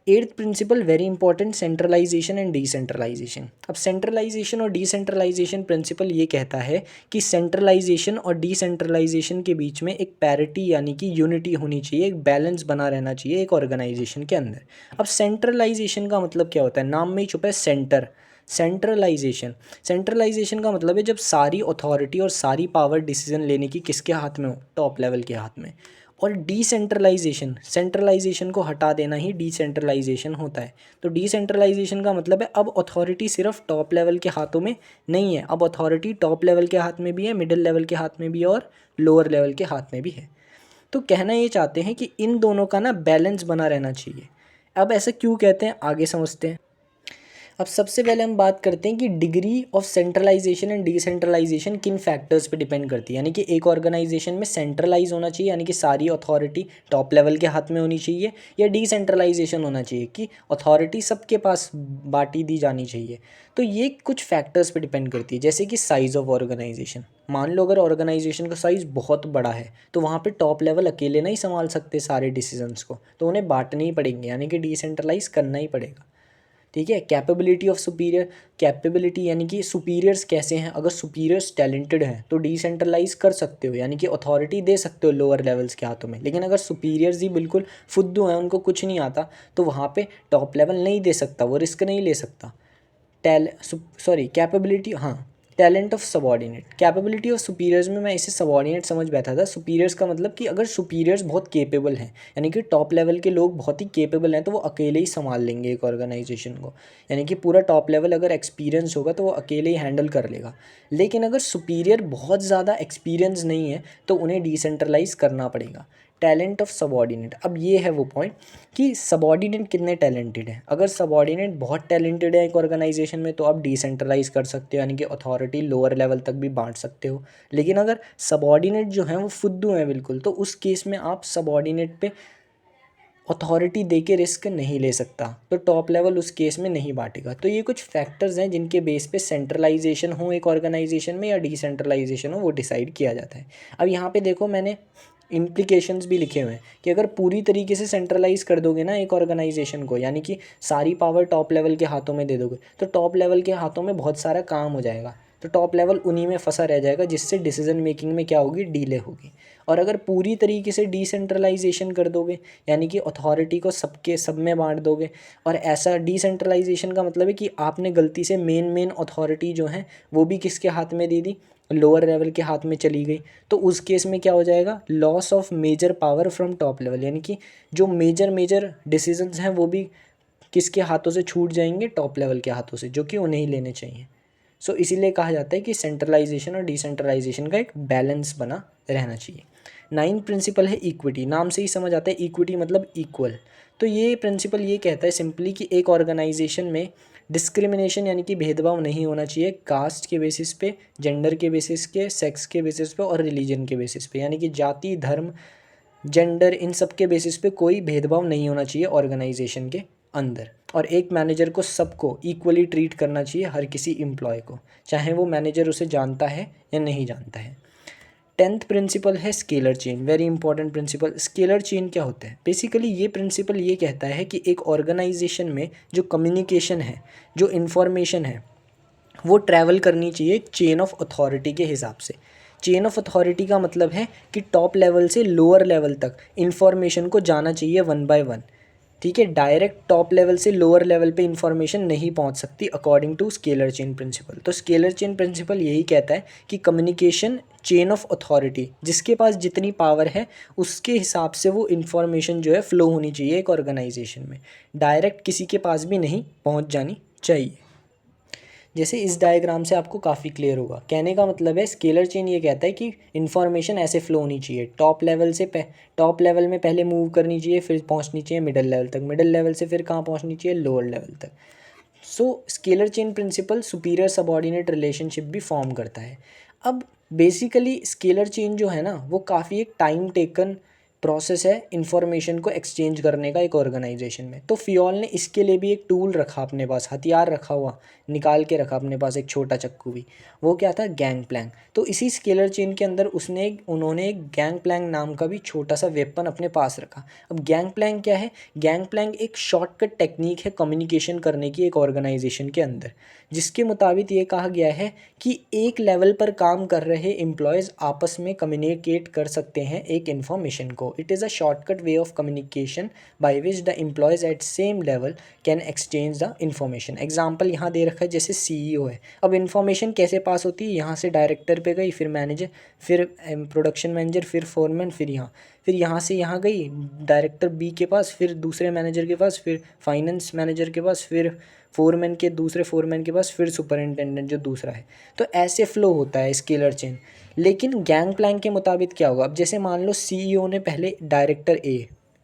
8th principle very important, centralization and decentralization. अब सेंट्रलाइजेशन और डिसेंट्रलाइजेशन प्रिंसिपल ये कहता है कि सेंट्रलाइजेशन और डिसेंट्रलाइजेशन के बीच में एक पैरिटी यानी कि यूनिटी होनी चाहिए, एक बैलेंस बना रहना चाहिए एक ऑर्गेनाइजेशन के अंदर। अब सेंट्रलाइजेशन का मतलब क्या होता है, नाम में ही छुपा है सेंटर। सेंट्रलाइजेशन का मतलब है जब सारी अथॉरिटी और सारी पावर डिसीजन लेने की किसके हाथ में हो, टॉप लेवल के हाथ में। और डिसेंट्रलाइजेशन, सेंट्रलाइजेशन को हटा देना ही डिसेंट्रलाइजेशन होता है। तो डिसेंट्रलाइजेशन का मतलब है अब अथॉरिटी सिर्फ टॉप लेवल के हाथों में नहीं है, अब अथॉरिटी टॉप लेवल के हाथ में भी है, मिडिल लेवल के हाथ में भी है और लोअर लेवल के हाथ में भी है। तो कहना ये चाहते हैं कि इन दोनों का ना बैलेंस बना रहना चाहिए। अब ऐसा क्यों कहते हैं, आगे समझते हैं। अब सबसे पहले हम बात करते हैं कि degree of centralization and decentralization किन फैक्टर्स पे डिपेंड करती है। यानी कि एक ऑर्गेनाइजेशन में सेंट्रलाइज होना चाहिए यानी कि सारी अथॉरिटी टॉप लेवल के हाथ में होनी चाहिए, या डिसेंट्रलाइजेशन होना चाहिए कि अथॉरिटी सबके पास बांटी दी जानी चाहिए। तो ये कुछ फैक्टर्स पे डिपेंड करती है, जैसे कि साइज़ ऑफ ऑर्गेनाइजेशन। मान लो अगर ऑर्गेनाइजेशन का साइज़ बहुत बड़ा है तो वहाँ पे टॉप लेवल अकेले नहीं संभाल सकते सारे डिसीजंस को, तो उन्हें बांटने ही पड़ेंगे यानी कि डिसेंट्रलाइज करना ही पड़ेगा, ठीक है। कैपेबिलिटी ऑफ सुपीरियर, कैपेबिलिटी यानी कि सुपीरियर्स कैसे हैं, अगर सुपीरियर्स टैलेंटेड हैं तो डिसेंट्रलाइज कर सकते हो यानी कि अथॉरिटी दे सकते हो लोअर लेवल्स के हाथों में। लेकिन अगर सुपीरियर्स ही बिल्कुल फुद्दू हैं, उनको कुछ नहीं आता, तो वहाँ पे टॉप लेवल नहीं दे सकता, वो रिस्क नहीं ले सकता। कैपेबिलिटी, हाँ, talent of subordinate. Capability of superiors में मैं इसे सबॉर्डिनेट समझ बैठा था। सुपीरियर्स का मतलब कि अगर सुपीरियर्स बहुत केपेबल हैं यानी कि टॉप लेवल के लोग बहुत ही केपेबल हैं तो वो अकेले ही संभाल लेंगे एक ऑर्गेनाइजेशन को, यानी कि पूरा टॉप लेवल अगर एक्सपीरियंस होगा तो वो अकेले ही हैंडल कर लेगा। लेकिन अगर सुपीरियर बहुत ज़्यादा एक्सपीरियंस नहीं है तो उन्हें डिसेंट्रलाइज करना पड़ेगा। टैलेंट ऑफ सबॉर्डिनेट, अब ये है वो पॉइंट कि सबॉर्डिनेट कितने टैलेंटेड हैं। अगर सबॉर्डिनेट बहुत टैलेंटेड है एक ऑर्गेनाइजेशन में तो आप डिसेंट्रलाइज कर सकते हो यानी कि अथॉरिटी लोअर लेवल तक भी बांट सकते हो। लेकिन अगर सबॉर्डिनेट जो हैं वो फुद्दू हैं बिल्कुल, तो उस केस में आप सबॉर्डिनेट पे अथॉरिटी दे के रिस्क नहीं ले सकता, तो टॉप लेवल उस केस में नहीं बांटेगा। तो ये कुछ फैक्टर्स हैं जिनके बेस पे सेंट्रलाइजेशन हो एक ऑर्गेनाइजेशन में या डिसेंट्रलाइजेशन हो वो डिसाइड किया जाता है। अब यहाँ पे देखो मैंने इम्प्लीकेशंस भी लिखे हुए हैं कि अगर पूरी तरीके से सेंट्रलाइज कर दोगे ना एक ऑर्गेनाइजेशन को, यानी कि सारी पावर टॉप लेवल के हाथों में दे दोगे, तो टॉप लेवल के हाथों में बहुत सारा काम हो जाएगा। तो टॉप लेवल उन्हीं में फंसा रह जाएगा, जिससे डिसीजन मेकिंग में क्या होगी, डिले होगी। और अगर पूरी तरीके से डिसेंट्रलाइजेशन कर दोगे, यानी कि अथॉरिटी को सबके सब में बांट दोगे, और ऐसा डिसेंट्रलाइजेशन का मतलब है कि आपने गलती से मेन अथॉरिटी जो है वो भी किसके हाथ में दे दी, लोअर लेवल के हाथ में चली गई, तो उस केस में क्या हो जाएगा, loss of major power from top level, यानी कि जो मेजर डिसीजंस हैं वो भी किसके हाथों से छूट जाएंगे, टॉप लेवल के हाथों से, जो कि उन्हें ही लेने चाहिए। सो इसीलिए कहा जाता है कि सेंट्रलाइजेशन और डिसेंट्रलाइजेशन का एक बैलेंस बना रहना चाहिए। 9 प्रिंसिपल है इक्विटी। नाम से ही समझ आता है इक्विटी मतलब इक्वल। तो ये प्रिंसिपल ये कहता है सिंपली कि एक ऑर्गेनाइजेशन में डिस्क्रिमिनेशन यानी कि भेदभाव नहीं होना चाहिए कास्ट के बेसिस पे, जेंडर के बेसिस के, सेक्स के बेसिस पे और रिलीजन के बेसिस पे, यानी कि जाति, धर्म, जेंडर, इन सब के बेसिस पे कोई भेदभाव नहीं होना चाहिए ऑर्गेनाइजेशन के अंदर। और एक मैनेजर को सबको इक्वली ट्रीट करना चाहिए, हर किसी एम्प्लॉय को, चाहे वो मैनेजर उसे जानता है या नहीं जानता है। 10th प्रिंसिपल है scalar chain. Very important principle. Scalar chain क्या होता है? बेसिकली ये प्रिंसिपल ये कहता है कि एक ऑर्गेनाइजेशन में जो कम्युनिकेशन है, जो इन्फॉर्मेशन है, वो ट्रैवल करनी चाहिए चेन ऑफ अथॉरिटी के हिसाब से। चेन ऑफ अथॉरिटी का मतलब है कि टॉप लेवल से लोअर लेवल तक इन्फॉर्मेशन को जाना चाहिए वन बाय वन। ठीक है, डायरेक्ट टॉप लेवल से लोअर लेवल पे इंफॉर्मेशन नहीं पहुंच सकती according to scalar chain principle. तो स्केलर चेन प्रिंसिपल यही कहता है कि कम्युनिकेशन चेन ऑफ अथॉरिटी, जिसके पास जितनी पावर है उसके हिसाब से वो इन्फॉर्मेशन जो है फ्लो होनी चाहिए एक ऑर्गेनाइजेशन में, डायरेक्ट किसी के पास भी नहीं पहुंच जानी चाहिए। जैसे इस डायग्राम से आपको काफ़ी क्लियर होगा। कहने का मतलब है स्केलर चेन ये कहता है कि इन्फॉर्मेशन ऐसे फ्लो होनी चाहिए, टॉप लेवल से टॉप लेवल में पहले मूव करनी चाहिए, फिर पहुंचनी चाहिए मिडिल लेवल तक, मिडिल लेवल से फिर कहाँ पहुंचनी चाहिए, लोअर लेवल तक। So scalar chain principle superior subordinate relationship भी फॉर्म करता है। अब बेसिकली स्केलर चेन जो है ना, वो काफ़ी एक टाइम टेकन प्रोसेस है इन्फॉर्मेशन को एक्सचेंज करने का एक ऑर्गेनाइजेशन में। तो फियोल ने इसके लिए भी एक टूल रखा अपने पास, हथियार रखा हुआ, निकाल के रखा अपने पास, एक छोटा चक्कू भी। वो क्या था, गैंग प्लैंक। तो इसी स्केलर चेन के अंदर उन्होंने एक गैंग प्लैंक नाम का भी छोटा सा वेपन अपने पास रखा। अब गैंग प्लैंक क्या है? गैंग प्लैंक एक शॉर्टकट टेक्निक है कम्युनिकेशन करने की एक ऑर्गेनाइजेशन के अंदर, जिसके मुताबिक ये कहा गया है कि एक लेवल पर काम कर रहे एम्प्लॉयज़ आपस में कम्युनिकेट कर सकते हैं एक इन्फॉर्मेशन को। It is a shortcut way of communication by which the employees at same level can exchange the information. Example यहाँ दे रखा है, जैसे CEO है। अब इन्फॉर्मेशन कैसे पास होती है? यहाँ से डायरेक्टर पे गई, फिर मैनेजर, फिर प्रोडक्शन मैनेजर, फिर फोरमैन, फिर यहाँ से यहाँ गई डायरेक्टर B के पास, फिर दूसरे मैनेजर के पास, फिर फाइनेंस मैनेजर के पास, फिर दूसरे फोरमैन के पास, फिर सुपरिंटेंडेंट जो दूसरा है। तो ऐसे फ्लो होता है स्केलर चेन। लेकिन गैंग प्लैंक के मुताबिक क्या होगा? अब जैसे मान लो CEO ने पहले डायरेक्टर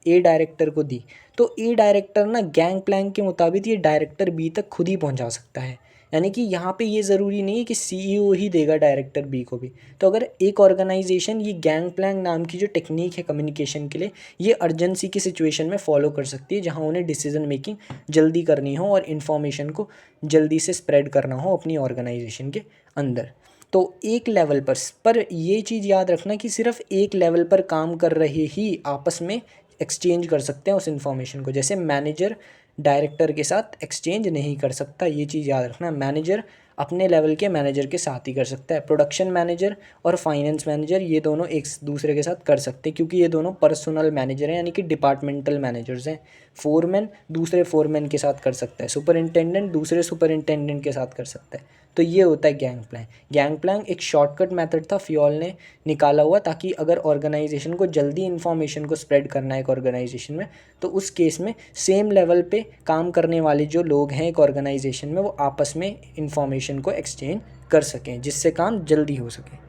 ए डायरेक्टर को दी, तो ए डायरेक्टर ना गैंग प्लैंक के मुताबिक ये डायरेक्टर B तक खुद ही पहुंचा सकता है। यानी कि यहाँ पे ये ज़रूरी नहीं है कि CEO ही देगा डायरेक्टर B को भी। तो अगर एक ऑर्गेनाइजेशन ये गैंग प्लैंक नाम की जो टेक्निक है कम्युनिकेशन के लिए, ये अर्जेंसी की सिचुएशन में फॉलो कर सकती है, जहाँ उन्हें डिसीजन मेकिंग जल्दी करनी हो और इन्फॉर्मेशन को जल्दी से स्प्रेड करना हो अपनी ऑर्गेनाइजेशन के अंदर। तो एक लेवल पर ये चीज़ याद रखना कि सिर्फ एक लेवल पर काम कर रहे ही आपस में एक्सचेंज कर सकते हैं उस इन्फॉर्मेशन को। जैसे मैनेजर डायरेक्टर के साथ एक्सचेंज नहीं कर सकता, ये चीज़ याद रखना। मैनेजर अपने लेवल के मैनेजर के साथ ही कर सकता है। प्रोडक्शन मैनेजर और फाइनेंस मैनेजर ये दोनों एक दूसरे के साथ कर सकते हैं, क्योंकि ये दोनों पर्सनल मैनेजर हैं, यानी कि डिपार्टमेंटल मैनेजर्स हैं। फोरमैन दूसरे फोरमैन के साथ कर सकता है, सुपरिंटेंडेंट दूसरे सुपरिंटेंडेंट के साथ कर सकता है। तो ये होता है गैंग प्लैंक। गैंग प्लैंक एक शॉर्टकट मेथड था फियोल ने निकाला हुआ, ताकि अगर ऑर्गेनाइजेशन को जल्दी इन्फॉर्मेशन को स्प्रेड करना है एक ऑर्गेनाइजेशन में, तो उस केस में सेम लेवल पे काम करने वाले जो लोग हैं एक ऑर्गेनाइजेशन में, वो आपस में इंफॉर्मेशन को एक्सचेंज कर सकें, जिससे काम जल्दी हो सके।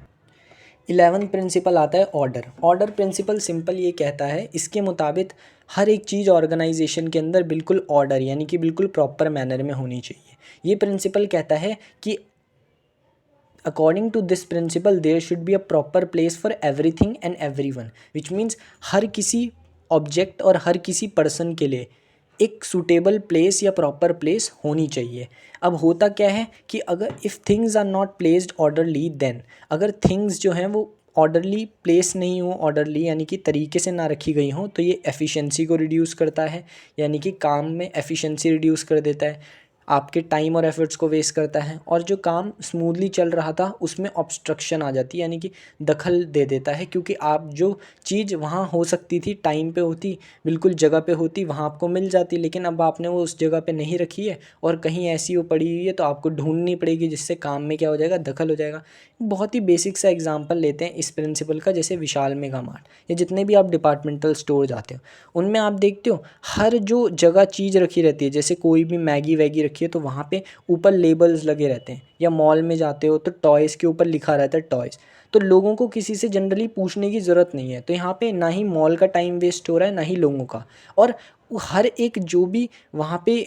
11th प्रिंसिपल आता है ऑर्डर। ऑर्डर प्रिंसिपल सिंपल ये कहता है, इसके मुताबिक हर एक चीज़ ऑर्गेनाइजेशन के अंदर बिल्कुल ऑर्डर यानी कि बिल्कुल प्रॉपर मैनर में होनी चाहिए। ये प्रिंसिपल कहता है कि according to this principle there should be a proper place for everything and everyone, which means हर किसी ऑब्जेक्ट और हर किसी पर्सन के लिए एक सूटेबल प्लेस या प्रॉपर प्लेस होनी चाहिए। अब होता क्या है कि अगर if things are not placed orderly, then अगर थिंग्स जो हैं वो ऑर्डरली प्लेस नहीं हो, ऑर्डरली यानी कि तरीके से ना रखी गई हों, तो ये एफिशिएंसी को रिड्यूस करता है, यानी कि काम में एफिशिएंसी रिड्यूस कर देता है। आपके टाइम और एफर्ट्स को वेस्ट करता है, और जो काम स्मूथली चल रहा था उसमें ऑब्स्ट्रक्शन आ जाती है, यानी कि दखल दे देता है, क्योंकि आप जो चीज़ वहाँ हो सकती थी टाइम पे होती, बिल्कुल जगह पे होती, वहाँ आपको मिल जाती, लेकिन अब आपने वो उस जगह पे नहीं रखी है और कहीं ऐसी वो पड़ी हुई है, तो आपको ढूंढनी पड़ेगी, जिससे काम में क्या हो जाएगा, दखल हो जाएगा। बहुत ही बेसिक सा एग्जांपल लेते हैं इस प्रिंसिपल का, जैसे विशाल मेगा मार्ट या जितने भी आप डिपार्टमेंटल स्टोर जाते हो उनमें आप देखते हो हर जो जगह चीज़ रखी रहती है, जैसे कोई भी मैगी वैगी रखी है तो वहाँ पे ऊपर लेबल्स लगे रहते हैं, या मॉल में जाते हो तो टॉयज़ के ऊपर लिखा रहता है टॉयज़। तो लोगों को किसी से जनरली पूछने की ज़रूरत नहीं है, तो यहाँ पे ना ही मॉल का टाइम वेस्ट हो रहा है ना ही लोगों का। और हर एक जो भी वहाँ पे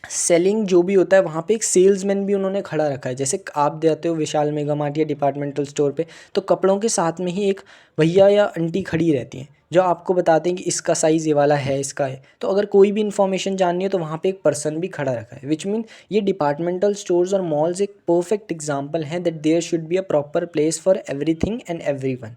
सेलिंग जो भी होता है वहाँ पे एक सेल्समैन भी उन्होंने खड़ा रखा है। जैसे आप जाते हो विशाल मेगा मार्ट या डिपार्टमेंटल स्टोर पे, तो कपड़ों के साथ में ही एक भैया या आंटी खड़ी रहती हैं जो आपको बताते हैं कि इसका साइज़ ये वाला है, इसका है। तो अगर कोई भी इन्फॉर्मेशन जाननी है तो वहाँ पे एक पर्सन भी खड़ा रखा है, विच मीन ये डिपार्टमेंटल स्टोर्स और मॉल्स एक परफेक्ट एग्जाम्पल हैं that there should be a proper place for everything and everyone.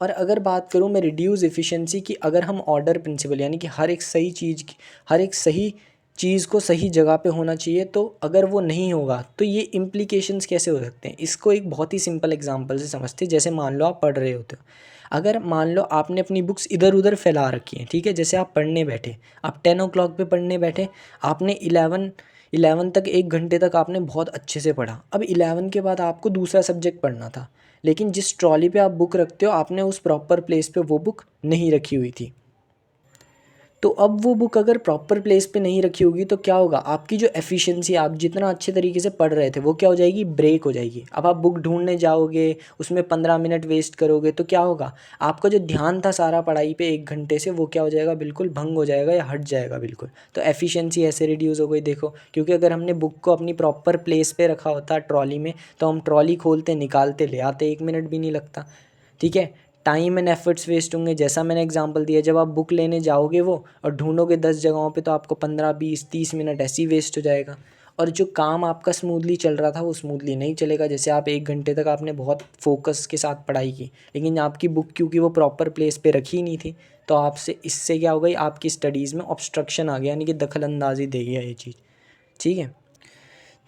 और अगर बात करूँ मैं रिड्यूस एफिशिएंसी की, अगर हम ऑर्डर प्रिंसिपल यानी कि हर एक सही चीज़ की, हर एक सही चीज़ को सही जगह पे होना चाहिए, तो अगर वो नहीं होगा तो ये इम्प्लीकेशंस कैसे हो सकते हैं, इसको एक बहुत ही सिंपल एग्जांपल से समझते हैं। जैसे मान लो आप पढ़ रहे होते हो, अगर मान लो आपने अपनी बुक्स इधर उधर फैला रखी हैं, ठीक है, जैसे आप पढ़ने बैठे, आप 10 o'clock पे पढ़ने बैठे, आपने 11 तक 1 घंटे तक आपने बहुत अच्छे से पढ़ा। अब 11 के बाद आपको दूसरा सब्जेक्ट पढ़ना था, लेकिन जिस ट्रॉली पे आप बुक रखते हो आपने उस प्रॉपर प्लेस पे वो बुक नहीं रखी हुई थी। तो अब वो बुक अगर प्रॉपर प्लेस पे नहीं रखी होगी तो क्या होगा, आपकी जो एफिशिएंसी, आप जितना अच्छे तरीके से पढ़ रहे थे वो क्या हो जाएगी, ब्रेक हो जाएगी। अब आप बुक ढूंढने जाओगे, उसमें 15 मिनट वेस्ट करोगे, तो क्या होगा, आपका जो ध्यान था सारा पढ़ाई पे 1 घंटे से, वो क्या हो जाएगा, बिल्कुल भंग हो जाएगा या हट जाएगा बिल्कुल। तो एफिशिएंसी ऐसे रिड्यूस हो गई, देखो, क्योंकि अगर हमने बुक को अपनी प्रॉपर प्लेस पे रखा होता ट्रॉली में, तो हम ट्रॉली खोलते, निकालते, ले आते, 1 मिनट भी नहीं लगता। ठीक है, टाइम एंड एफर्ट्स वेस्ट होंगे। जैसा मैंने एग्जांपल दिया, जब आप बुक लेने जाओगे वो और ढूंढोगे 10 जगहों पे, तो आपको 15 20 30 मिनट ऐसे ही वेस्ट हो जाएगा। और जो काम आपका स्मूथली चल रहा था वो स्मूथली नहीं चलेगा। जैसे आप 1 घंटे तक आपने बहुत फोकस के साथ पढ़ाई की, लेकिन आपकी बुक क्योंकि वो प्रॉपर प्लेस पे रखी ही नहीं थी, तो आपसे इससे क्या हो गई, आपकी स्टडीज़ में ऑब्स्ट्रक्शन आ गया, यानी कि दखल अंदाजी दे गया ये चीज़। ठीक है,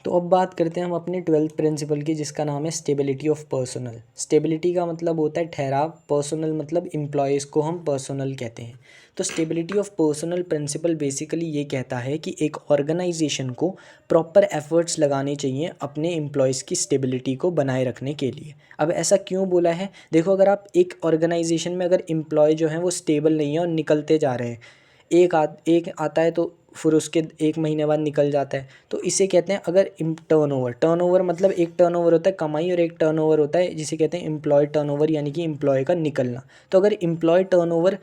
तो अब बात करते हैं हम अपने 12th प्रिंसिपल की, जिसका नाम है स्टेबिलिटी ऑफ पर्सनल। स्टेबिलिटी का मतलब होता है ठहराव, पर्सनल मतलब एम्प्लॉयज़ को हम पर्सनल कहते हैं। तो stability of personal principle basically ये कहता है कि एक ऑर्गेनाइजेशन को प्रॉपर एफर्ट्स लगाने चाहिए अपने एम्प्लॉयज़ की स्टेबिलिटी को बनाए रखने के लिए। अब ऐसा क्यों बोला है, देखो, अगर आप एक ऑर्गेनाइजेशन में अगर एम्प्लॉय जो हैं वो स्टेबल नहीं है और निकलते जा रहे हैं, एक आता है तो फिर उसके 1 महीने बाद निकल जाता है, तो इसे कहते हैं अगर टर्नओवर मतलब एक टर्नओवर होता है कमाई और एक टर्नओवर होता है जिसे कहते हैं एम्प्लॉय टर्नओवर, यानी कि एम्प्लॉय का निकलना। तो अगर एम्प्लॉय टर्नओवर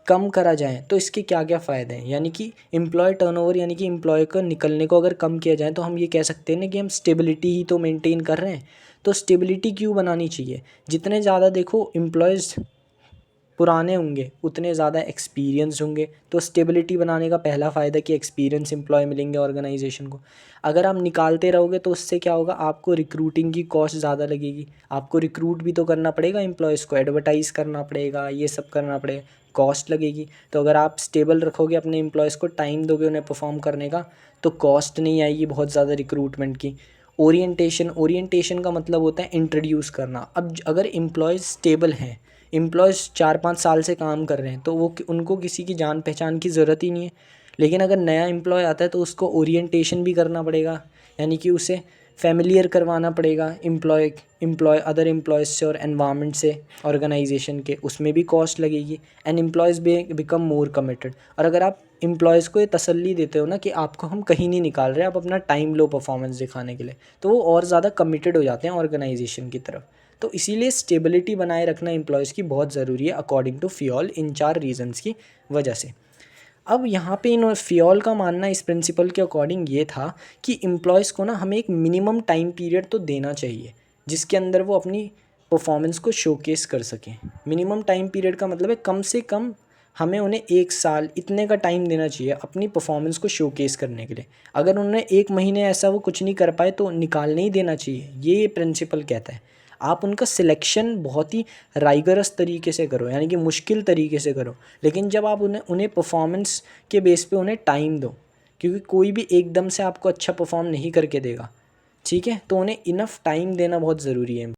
कम करा जाए तो इसके क्या क्या फ़ायदे हैं, यानी कि एम्प्लॉय टर्नओवर यानी कि एम्प्लॉय को निकलने को अगर कम किया जाए तो हम ये कह सकते हैं ना कि हम स्टेबिलिटी ही तो मेंटेन कर रहे हैं। तो स्टेबिलिटी क्यों बनानी चाहिए, जितने ज़्यादा देखो एम्प्लॉयज़ पुराने होंगे उतने ज़्यादा एक्सपीरियंस होंगे। तो स्टेबिलिटी बनाने का पहला फ़ायदा कि एक्सपीरियंस एम्प्लॉय मिलेंगे ऑर्गेनाइजेशन को। अगर आप निकालते रहोगे तो उससे क्या होगा, आपको रिक्रूटिंग की कॉस्ट ज़्यादा लगेगी, आपको रिक्रूट भी तो करना पड़ेगा एम्प्लॉयज़ को, एडवर्टाइज़ करना पड़ेगा, ये सब करना पड़ेगा, कॉस्ट लगेगी। तो अगर आप स्टेबल रखोगे अपने एम्प्लॉयज़ को, टाइम दोगे उन्हें परफॉर्म करने का, तो कॉस्ट नहीं आएगी बहुत ज़्यादा रिक्रूटमेंट की। ओरिएंटेशन का मतलब होता है इंट्रोड्यूस करना। अब अगर एम्प्लॉयज़ स्टेबल हैं, एम्प्लॉयज़ 4 5 साल से काम कर रहे हैं, तो वो उनको किसी की जान पहचान की ज़रूरत ही नहीं है। लेकिन अगर नया एम्प्लॉय आता है तो उसको ओरिएंटेशन भी करना पड़ेगा, यानी कि उसे फ़ैमिलियर करवाना पड़ेगा एम्प्लॉय अदर एम्प्लॉयज़ से और एनवायरनमेंट से, ऑर्गेनाइजेशन के, उसमें भी कॉस्ट लगेगी। And employees become more committed. और अगर आप एम्प्लॉयज़ को ये तसल्ली देते हो ना कि आपको हम कहीं नहीं निकाल रहे, आप अपना टाइम लो परफॉर्मेंस दिखाने के लिए, तो वो और ज़्यादा कमिटेड हो जाते हैं ऑर्गेनाइजेशन की तरफ। तो इसीलिए स्टेबिलिटी बनाए रखना एम्प्लॉयज़ की बहुत ज़रूरी है अकॉर्डिंग टू फियोल, इन 4 रीजंस की वजह से। अब यहाँ पे इन फियोल का मानना इस प्रिंसिपल के अकॉर्डिंग ये था कि एम्प्लॉयज़ को ना हमें एक मिनिमम टाइम पीरियड तो देना चाहिए जिसके अंदर वो अपनी परफॉर्मेंस को शोकेस कर सकें। मिनिमम टाइम पीरियड का मतलब है कम से कम हमें उन्हें 1 साल इतने का टाइम देना चाहिए अपनी परफॉर्मेंस को शोकेस करने के लिए। अगर उन्हें 1 महीने ऐसा वो कुछ नहीं कर पाए तो निकालने ही देना चाहिए, ये प्रिंसिपल कहता है। आप उनका सिलेक्शन बहुत ही राइगरस तरीके से करो, यानी कि मुश्किल तरीके से करो, लेकिन जब आप उन्हें परफॉर्मेंस के बेस पे उन्हें टाइम दो, क्योंकि कोई भी एकदम से आपको अच्छा परफॉर्म नहीं करके देगा, ठीक है। तो उन्हें इनफ टाइम देना बहुत ज़रूरी है।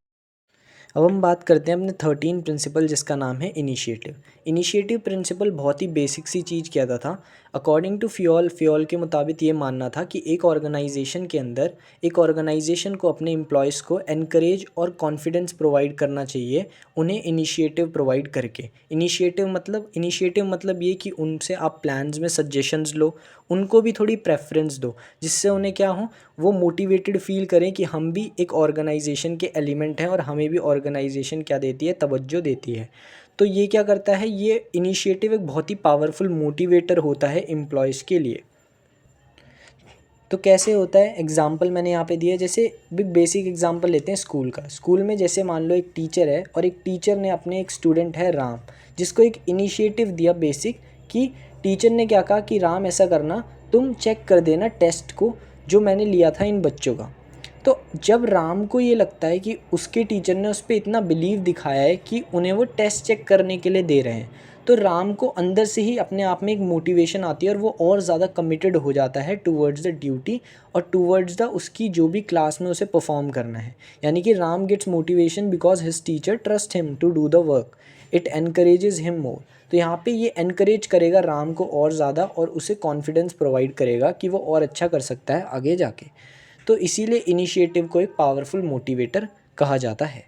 अब हम बात करते हैं अपने 13 प्रिंसिपल, जिसका नाम है इनिशिएटिव। इनिशिएटिव प्रिंसिपल बहुत ही बेसिक सी चीज़ कहता था। अकॉर्डिंग टू फ्योल के मुताबिक ये मानना था कि एक ऑर्गेनाइजेशन के अंदर एक ऑर्गेनाइजेशन को अपने एम्प्लॉयज़ को एनकरेज और कॉन्फिडेंस प्रोवाइड करना चाहिए, उन्हें इनिशिएटिव प्रोवाइड करके। इनिशिएटिव मतलब ये कि उनसे आप प्लान्स में सजेशंस लो, उनको भी थोड़ी प्रेफरेंस दो, जिससे उन्हें क्या हो, वो मोटिवेटेड फील करें कि हम भी एक ऑर्गेनाइजेशन के एलिमेंट हैं और हमें भी ऑर्गेनाइजेशन क्या देती है, तवज्जो देती है। तो ये क्या करता है, ये इनिशिएटिव एक बहुत ही पावरफुल मोटिवेटर होता है एम्प्लॉयज़ के लिए। तो कैसे होता है, एग्जाम्पल मैंने यहाँ पे दिया। जैसे बिग बेसिक एग्जाम्पल लेते हैं स्कूल का। स्कूल में जैसे मान लो एक टीचर है और एक टीचर ने अपने एक स्टूडेंट है राम, जिसको एक इनिशिएटिव दिया बेसिक, कि टीचर ने क्या कहा कि राम ऐसा करना, तुम चेक कर देना टेस्ट को जो मैंने लिया था इन बच्चों का। तो जब राम को ये लगता है कि उसके टीचर ने उस पर इतना बिलीव दिखाया है कि उन्हें वो टेस्ट चेक करने के लिए दे रहे हैं, तो राम को अंदर से ही अपने आप में एक मोटिवेशन आती है और वो और ज़्यादा कमिटेड हो जाता है टूवर्ड्स द ड्यूटी और टूवर्ड्स द उसकी जो भी क्लास में उसे परफॉर्म करना है। यानी कि Ram gets motivation because his teacher trust him to do the work, it encourages him more. तो यहाँ पे ये एनकरेज करेगा राम को और ज़्यादा और उसे कॉन्फिडेंस प्रोवाइड करेगा कि वो और अच्छा कर सकता है आगे जाके। तो इसीलिए इनिशिएटिव को एक पावरफुल मोटिवेटर कहा जाता है।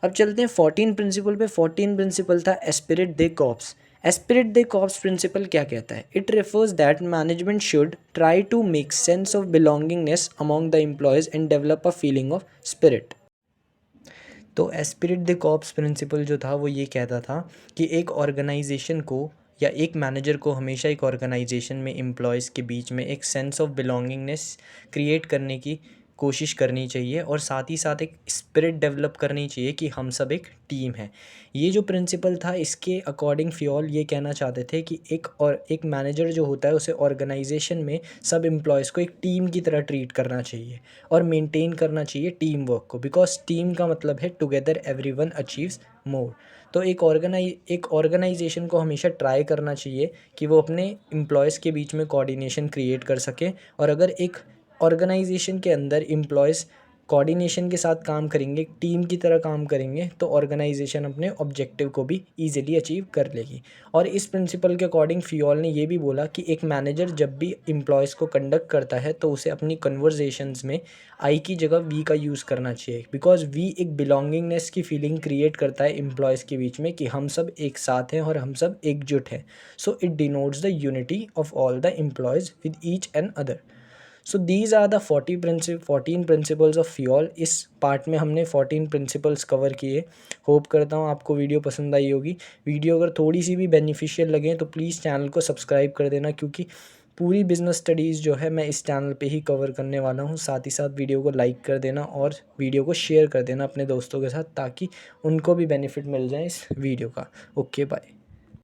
अब चलते हैं 14 प्रिंसिपल पे। 14 प्रिंसिपल था esprit de corps. Esprit de corps principle क्या कहता है, it refers that management should try to make sense of belongingness among the employees and develop a feeling of spirit. तो एस्पिरिट द कॉर्प्स प्रिंसिपल जो था वो ये कहता था कि एक ऑर्गेनाइजेशन को या एक मैनेजर को हमेशा एक ऑर्गेनाइजेशन में एम्प्लॉयज़ के बीच में एक सेंस ऑफ बिलोंगिंगनेस क्रिएट करने की कोशिश करनी चाहिए और साथ ही साथ एक स्पिरिट डेवलप करनी चाहिए कि हम सब एक टीम है। ये जो प्रिंसिपल था, इसके अकॉर्डिंग फ्योल ये कहना चाहते थे कि एक मैनेजर जो होता है उसे ऑर्गेनाइजेशन में सब एम्प्लॉयज़ को एक टीम की तरह ट्रीट करना चाहिए और मेंटेन करना चाहिए टीम वर्क को, बिकॉज टीम का मतलब है टुगेदर एवरीवन अचीव्स मोर। तो एक ऑर्गेनाइजेशन को हमेशा ट्राई करना चाहिए कि वो अपने एम्प्लॉयज़ के बीच में कोऑर्डिनेशन क्रिएट कर सके, और अगर एक ऑर्गेनाइजेशन के अंदर एम्प्लॉयज़ कोऑर्डिनेशन के साथ काम करेंगे, टीम की तरह काम करेंगे, तो ऑर्गेनाइजेशन अपने ऑब्जेक्टिव को भी ईजिली अचीव कर लेगी। और इस प्रिंसिपल के अकॉर्डिंग फियोल ने ये भी बोला कि एक मैनेजर जब भी एम्प्लॉयज़ को कंडक्ट करता है तो उसे अपनी कन्वर्जेशंस में आई की जगह वी का यूज़ करना चाहिए, बिकॉज वी एक बिलोंगिंगनेस की फीलिंग क्रिएट करता है एम्प्लॉयज़ के बीच में कि हम सब एक साथ हैं और हम सब एकजुट हैं। So it denotes the unity of all the employees with each and other. So these are the 14 principles of Fayol. इस पार्ट में हमने 14 प्रिंसिपल्स कवर किए। होप करता हूँ आपको वीडियो पसंद आई होगी। वीडियो अगर थोड़ी सी भी बेनिफिशियल लगे तो प्लीज़ चैनल को सब्सक्राइब कर देना, क्योंकि पूरी बिजनेस स्टडीज़ जो है मैं इस चैनल पे ही कवर करने वाला हूँ। साथ ही साथ वीडियो को लाइक कर देना और वीडियो को शेयर कर देना अपने दोस्तों के साथ, ताकि उनको भी बेनिफिट मिल जाए इस वीडियो का। Okay bye.